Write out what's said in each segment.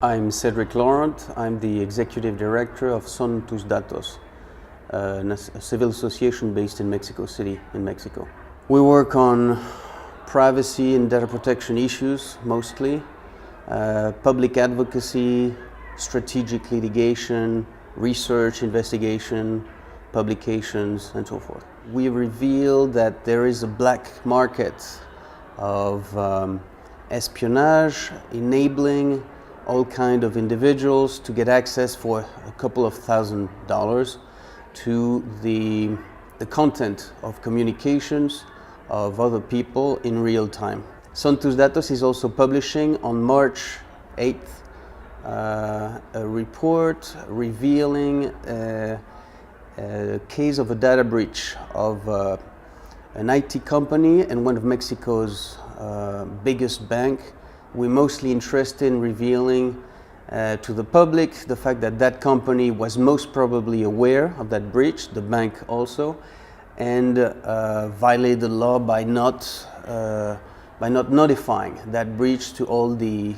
I'm Cédric Laurant. I'm the executive director of SonTusDatos, a civil association based in Mexico City, in Mexico. We work on privacy and data protection issues mostly, public advocacy, strategic litigation, research, investigation, publications, and so forth. We reveal that there is a black market of espionage, enabling all kind of individuals to get access for a couple of $1,000s to the content of communications of other people in real time. SonTusDatos is also publishing on March 8th a report revealing a case of a data breach of an IT company and one of Mexico's biggest bank. We're mostly interested in revealing to the public the fact that that company was most probably aware of that breach, the bank also, and violated the law by not notifying that breach to all the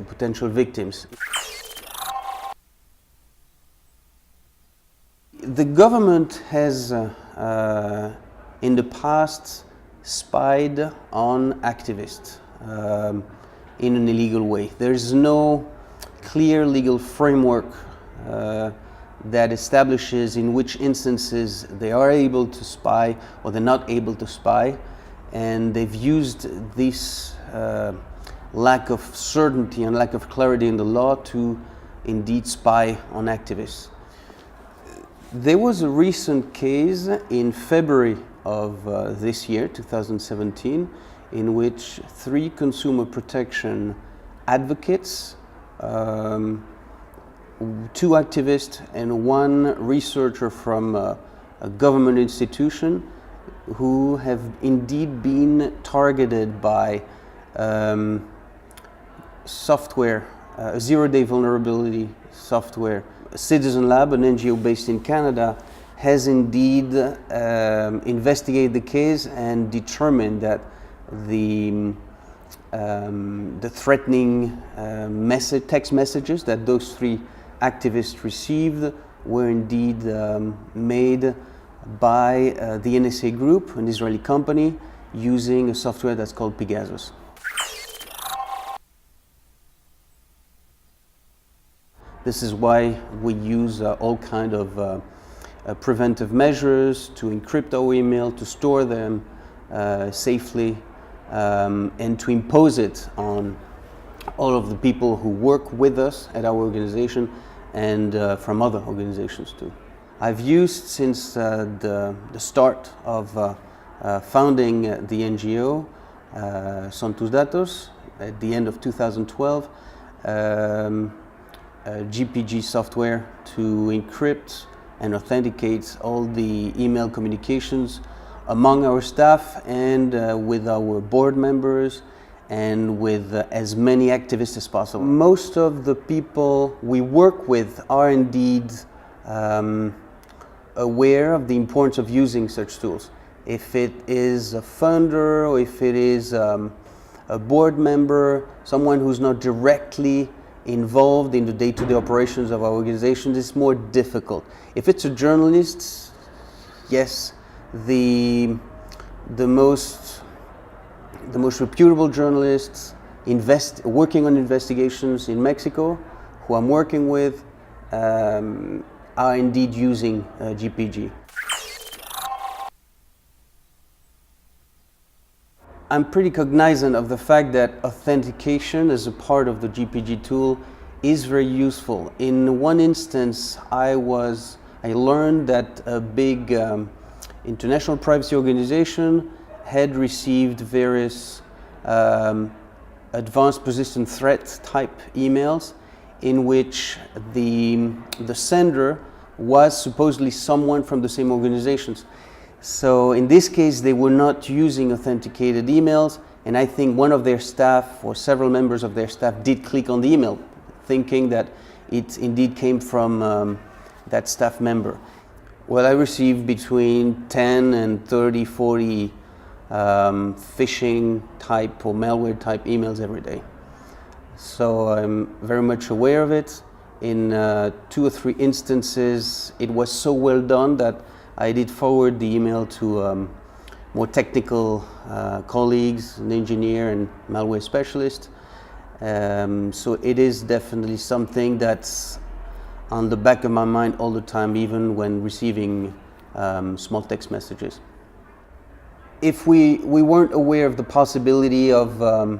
potential victims. The government has in the past spied on activists in an illegal way. There's no clear legal framework that establishes in which instances they are able to spy or they're not able to spy, and they've used this lack of certainty and lack of clarity in the law to indeed spy on activists. There was a recent case in February of this year, 2017, in which 3 consumer protection advocates, 2 activists and 1 researcher from a government institution who have indeed been targeted by software, zero-day vulnerability software. Citizen Lab, an NGO based in Canada, has indeed investigated the case and determined that the threatening text messages that those 3 activists received were indeed made by the NSA Group, an Israeli company, using a software that's called Pegasus. This is why we use all kind of preventive measures to encrypt our email, to store them safely, and to impose it on all of the people who work with us at our organization and from other organizations too. I've used since the start of founding the NGO, SonTusDatos, at the end of 2012, GnuPG software to encrypt and authenticate all the email communications among our staff and with our board members and with as many activists as possible. Most of the people we work with are indeed aware of the importance of using such tools. If it is a funder or if it is a board member, someone who's not directly involved in the day-to-day operations of our organization, it's more difficult. If it's a journalist, yes, the most reputable journalists working on investigations in Mexico, who I'm working with, are indeed using GnuPG. I'm pretty cognizant of the fact that authentication as a part of the GnuPG tool is very useful. In one instance, I learned that a big international privacy organization had received various advanced persistent threat type emails in which the sender was supposedly someone from the same organizations. So in this case, they were not using authenticated emails, and I think one of their staff or several members of their staff did click on the email, thinking that it indeed came from that staff member. Well, I received between 10 and 30, 40 phishing type or malware type emails every day. so I'm very much aware of it. In 2 or 3 instances, it was so well done that I did forward the email to more technical colleagues, an engineer and malware specialist. So it is definitely something that's on the back of my mind all the time, even when receiving small text messages. If we weren't aware of the possibility of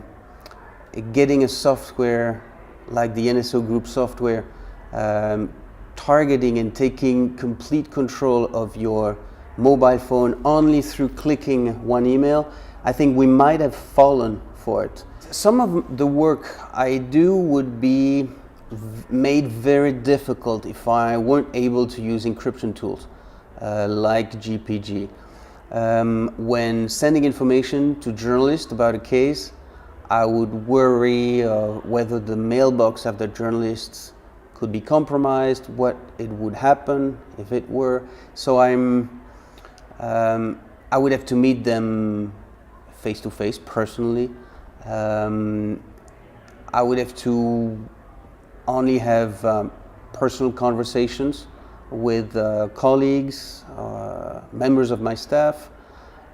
getting a software like the NSO Group software, targeting and taking complete control of your mobile phone only through clicking one email, I think we might have fallen for it. Some of the work I do would be made very difficult if I weren't able to use encryption tools like GnuPG. When sending information to journalists about a case, I would worry whether the mailbox of the journalists could be compromised, what it would happen if it were. So I would have to meet them face to face, personally. I would have to only have personal conversations with colleagues, members of my staff,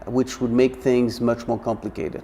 which would make things much more complicated.